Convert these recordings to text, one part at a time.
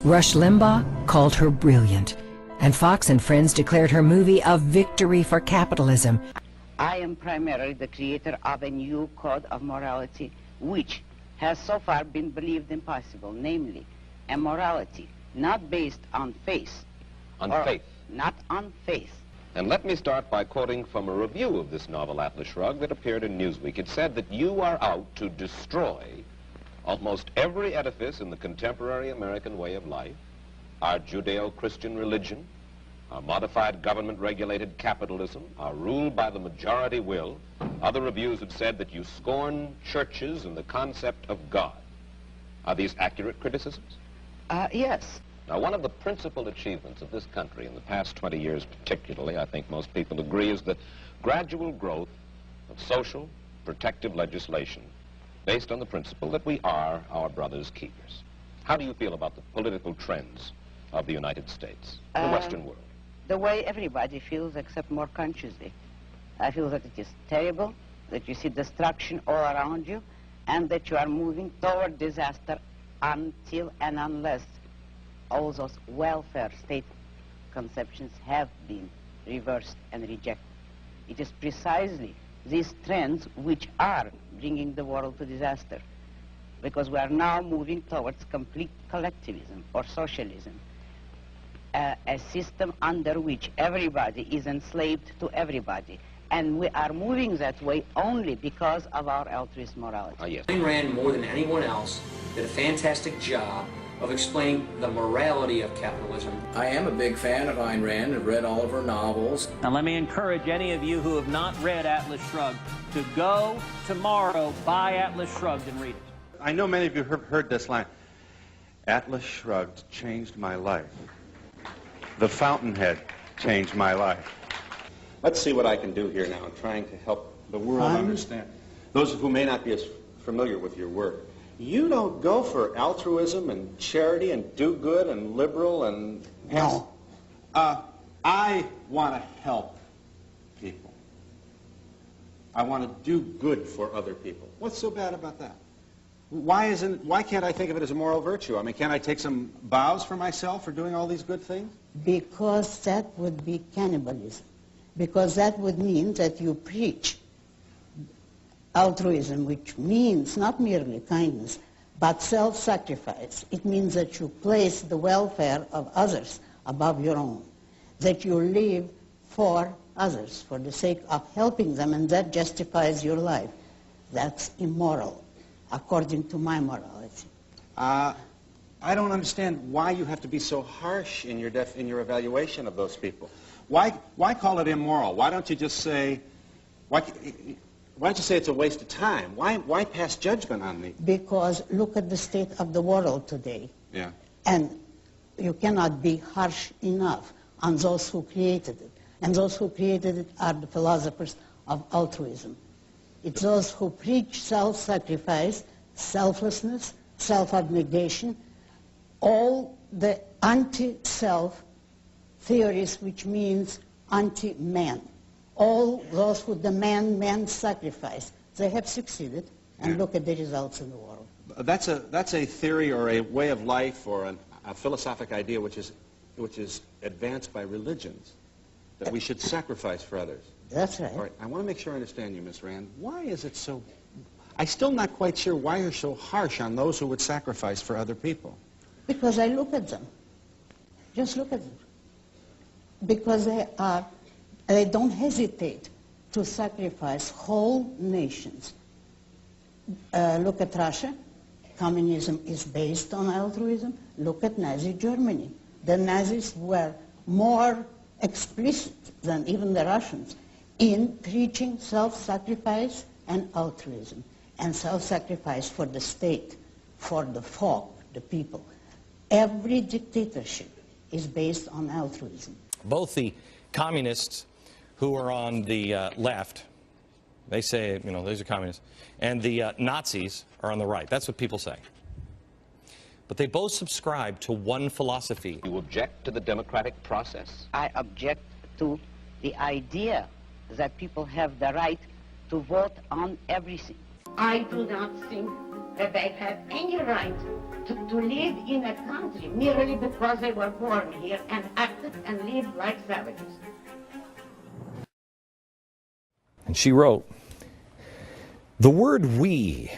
Rush Limbaugh called her brilliant, and Fox and Friends declared her movie a victory for capitalism. I am primarily the creator of a new code of morality which has so far been believed impossible, namely a morality not based on faith. On faith. Not on faith. And let me start by quoting from a review of this novel, Atlas Shrugged, that appeared in Newsweek. It said that you are out to destroy almost every edifice in the contemporary American way of life, our Judeo-Christian religion, our modified government-regulated capitalism, our rule by the majority will. Other reviews have said that you scorn churches and the concept of God. Are these accurate criticisms? Yes. Now, one of the principal achievements of this country in the past 20 years particularly, I think most people agree, is the gradual growth of social protective legislation based on the principle that we are our brother's keepers. How do you feel about the political trends of the United States, the Western world? The way everybody feels, except more consciously. I feel that it is terrible, that you see destruction all around you, and that you are moving toward disaster until and unless all those welfare state conceptions have been reversed and rejected. It is precisely these trends which are bringing the world to disaster, because we are now moving towards complete collectivism or socialism, a system under which everybody is enslaved to everybody. And we are moving that way only because of our altruist morality. Yes. Ayn Rand, more than anyone else, did a fantastic job of explaining the morality of capitalism. I am a big fan of Ayn Rand. I've read all of her novels. Now let me encourage any of you who have not read Atlas Shrugged to go tomorrow, buy Atlas Shrugged and read it. I know many of you have heard this line. Atlas Shrugged changed my life. The Fountainhead changed my life. Let's see what I can do here now in trying to help the world understand. Those who may not be as familiar with your work. You don't go for altruism and charity and do good and liberal and... No. I want to help people. I want to do good for other people. What's so bad about that? Why can't I think of it as a moral virtue? I mean, can't I take some vows for myself for doing all these good things? Because that would be cannibalism. Because that would mean that you preach altruism, which means not merely kindness, but self-sacrifice. It means that you place the welfare of others above your own, that you live for others, for the sake of helping them, and that justifies your life. That's immoral, according to my morality. I don't understand why you have to be so harsh in your evaluation of those people. Why call it immoral? Why don't you just say, why don't you say it's a waste of time? Why pass judgment on me? Because look at the state of the world today. Yeah. And you cannot be harsh enough on those who created it. And those who created it are the philosophers of altruism. It's those who preach self-sacrifice, selflessness, self-abnegation, all the anti-self theories, which means anti-man. All those who demand man's sacrifice, they have succeeded, and look at the results in the world. That's a theory or a way of life or a philosophic idea which is advanced by religions, that we should sacrifice for others. That's right. All right, I want to make sure I understand you, Miss Rand. Why is it so... I'm still not quite sure why you're so harsh on those who would sacrifice for other people. Because I look at them. Just look at them. Because they don't hesitate to sacrifice whole nations. Look at Russia. Communism is based on altruism. Look at Nazi Germany. The Nazis were more explicit than even the Russians in preaching self-sacrifice and altruism, and self-sacrifice for the state, for the folk, the people. Every dictatorship is based on altruism. Both the communists who are on the left, they say, you know, these are communists, and the Nazis are on the right. That's what people say. But they both subscribe to one philosophy. You object to the democratic process? I object to the idea that people have the right to vote on everything. I do not think that they have any right to live in a country merely because they were born here and acted and lived like savages. And she wrote, "The word we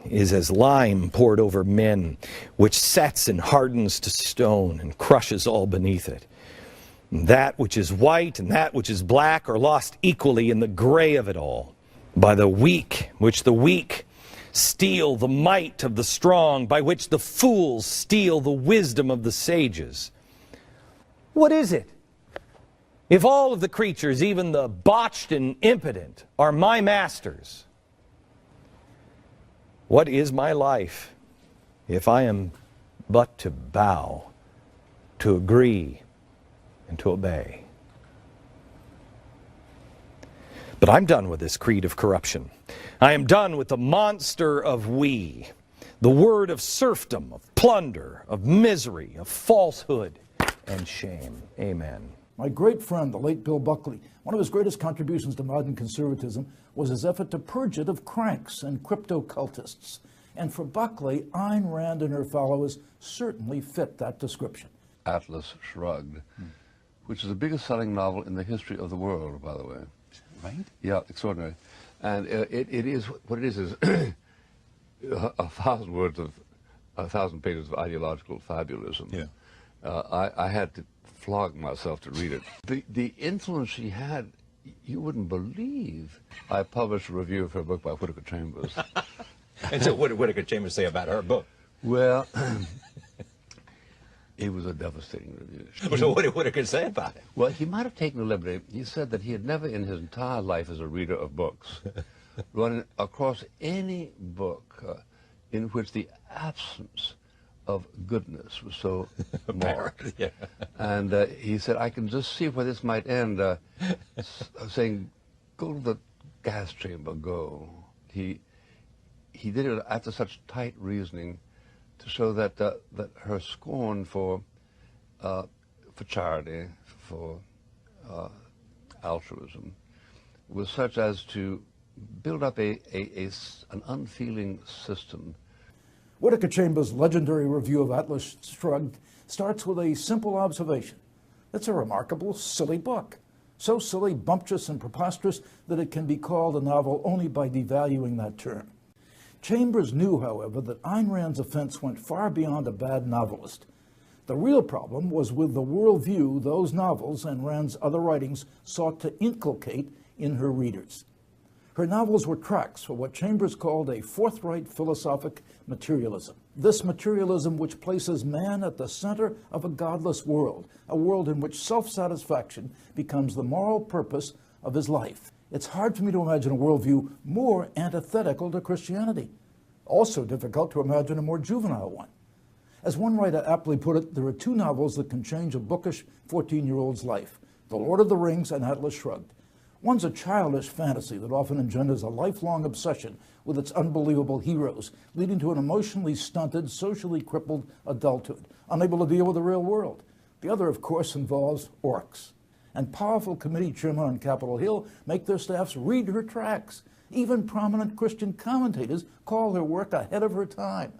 is as lime poured over men, which sets and hardens to stone and crushes all beneath it. And that which is white and that which is black are lost equally in the gray of it all. By the weak, which the weak steal the might of the strong, by which the fools steal the wisdom of the sages." What is it? If all of the creatures, even the botched and impotent, are my masters, what is my life if I am but to bow, to agree, and to obey? But I'm done with this creed of corruption. I am done with the monster of we, the word of serfdom, of plunder, of misery, of falsehood, and shame. Amen. My great friend, the late Bill Buckley, one of his greatest contributions to modern conservatism was his effort to purge it of cranks and crypto-cultists. And for Buckley, Ayn Rand and her followers certainly fit that description. Atlas Shrugged, which is the biggest selling novel in the history of the world, by the way. Right? Yeah, extraordinary. And it is, what it is 1,000 words of, 1,000 pages of ideological fabulism. Yeah. I had to flog myself to read it. The influence she had, you wouldn't believe. I published a review of her book by Whittaker Chambers. And so what did Whittaker Chambers say about her book? Well, it was a devastating review. So what did Whittaker say about it? Well, he might have taken a liberty. He said that he had never in his entire life as a reader of books run across any book in which the absence of goodness was so marked. Yeah. And he said, I can just see where this might end, saying, go to the gas chamber, go. He did it after such tight reasoning to show that that her scorn for charity, for altruism, was such as to build up an unfeeling system. Whittaker Chambers' legendary review of Atlas Shrugged starts with a simple observation. It's a remarkable, silly book. So silly, bumptious, and preposterous that it can be called a novel only by devaluing that term. Chambers knew, however, that Ayn Rand's offense went far beyond a bad novelist. The real problem was with the worldview those novels and Rand's other writings sought to inculcate in her readers. Her novels were tracks for what Chambers called a forthright philosophic materialism. This materialism which places man at the center of a godless world, a world in which self-satisfaction becomes the moral purpose of his life. It's hard for me to imagine a worldview more antithetical to Christianity. Also difficult to imagine a more juvenile one. As one writer aptly put it, there are two novels that can change a bookish 14-year-old's life, The Lord of the Rings and Atlas Shrugged. One's a childish fantasy that often engenders a lifelong obsession with its unbelievable heroes, leading to an emotionally stunted, socially crippled adulthood, unable to deal with the real world. The other, of course, involves orcs. And powerful committee chairmen on Capitol Hill make their staffs read her tracts. Even prominent Christian commentators call her work ahead of her time.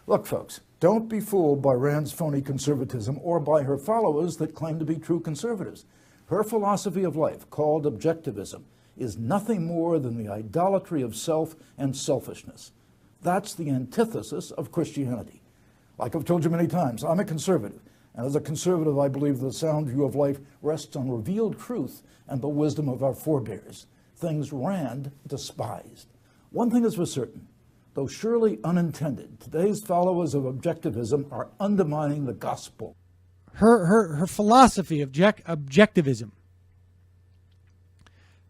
Look, folks, don't be fooled by Rand's phony conservatism or by her followers that claim to be true conservatives. Her philosophy of life, called objectivism, is nothing more than the idolatry of self and selfishness. That's the antithesis of Christianity. Like I've told you many times, I'm a conservative. And as a conservative, I believe the sound view of life rests on revealed truth and the wisdom of our forebears, things Rand despised. One thing is for certain, though surely unintended, today's followers of objectivism are undermining the gospel. Her philosophy of objectivism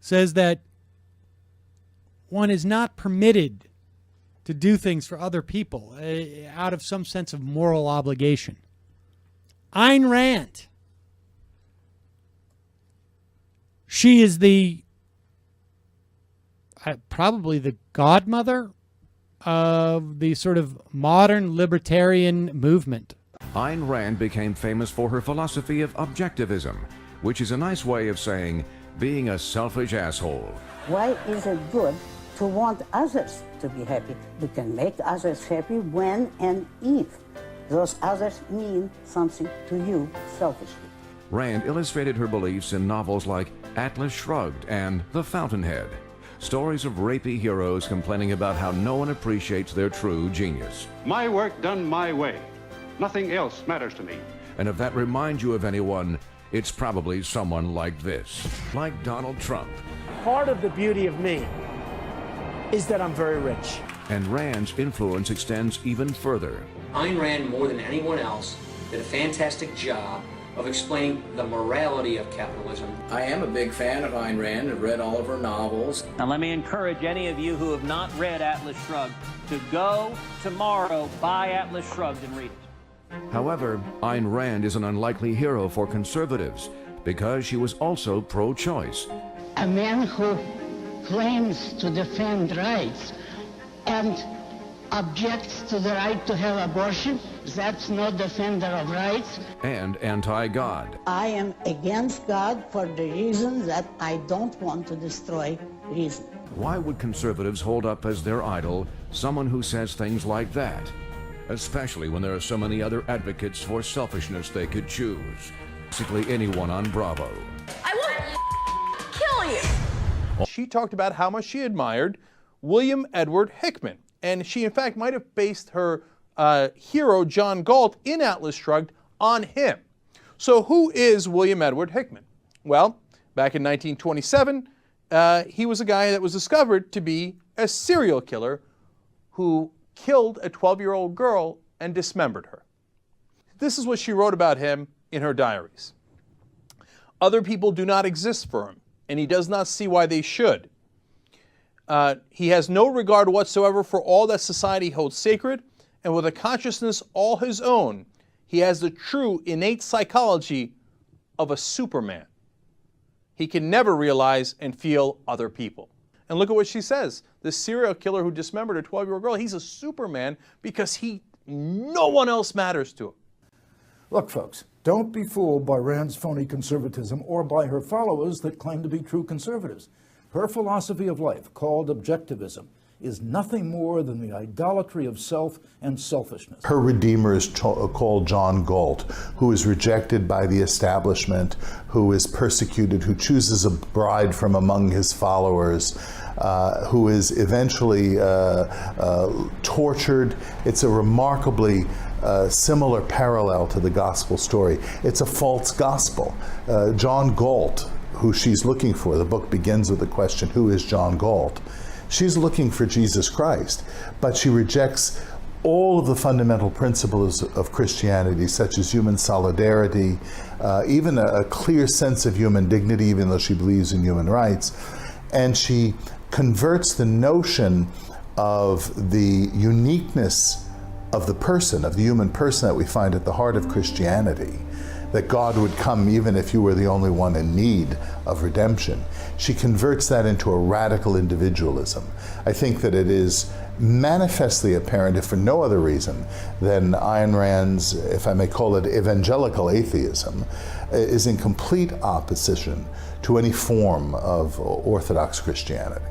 says that one is not permitted to do things for other people out of some sense of moral obligation. Ayn Rand, she is probably the godmother of the sort of modern libertarian movement. Ayn Rand became famous for her philosophy of objectivism, which is a nice way of saying being a selfish asshole. Why is it good to want others to be happy. You can make others happy when and if those others mean something to you selfishly. Rand illustrated her beliefs in novels like Atlas Shrugged and The Fountainhead, stories of rapey heroes complaining about how no one appreciates their true genius. My work done my way. Nothing else matters to me. And if that reminds you of anyone, it's probably someone like this, like Donald Trump. Part of the beauty of me is that I'm very rich. And Rand's influence extends even further. Ayn Rand, more than anyone else, did a fantastic job of explaining the morality of capitalism. I am a big fan of Ayn Rand. I've read all of her novels. Now let me encourage any of you who have not read Atlas Shrugged to go tomorrow, buy Atlas Shrugged and read it. However, Ayn Rand is an unlikely hero for conservatives because she was also pro-choice. A man who claims to defend rights and objects to the right to have abortion, that's not defender of rights. And anti-God. I am against God for the reason that I don't want to destroy reason. Why would conservatives hold up as their idol someone who says things like that? Especially when there are so many other advocates for selfishness they could choose. Basically anyone on Bravo. I will kill you. She talked about how much she admired William Edward Hickman. And she, in fact, might have based her hero, John Galt, in Atlas Shrugged on him. So who is William Edward Hickman? Well, back in 1927, he was a guy that was discovered to be a serial killer who killed a 12-year-old girl and dismembered her. This is what she wrote about him in her diaries. Other people do not exist for him, and he does not see why they should. He has no regard whatsoever for all that society holds sacred, and with a consciousness all his own, he has the true innate psychology of a Superman. He can never realize and feel other people. And look at what she says. This serial killer who dismembered a 12-year-old girl, he's a Superman because no one else matters to him. Look, folks, don't be fooled by Rand's phony conservatism or by her followers that claim to be true conservatives. Her philosophy of life, called objectivism, is nothing more than the idolatry of self and selfishness. Her redeemer is called John Galt, who is rejected by the establishment, who is persecuted, who chooses a bride from among his followers, who is eventually tortured. It's a remarkably similar parallel to the gospel story. It's a false gospel. John Galt, who she's looking for, the book begins with the question, who is John Galt? She's looking for Jesus Christ, but she rejects all of the fundamental principles of Christianity, such as human solidarity, even a clear sense of human dignity, even though she believes in human rights. And she converts the notion of the uniqueness of the person, of the human person that we find at the heart of Christianity, that God would come even if you were the only one in need of redemption. She converts that into a radical individualism. I think that it is manifestly apparent, if for no other reason, than Ayn Rand's, if I may call it evangelical atheism, is in complete opposition to any form of Orthodox Christianity.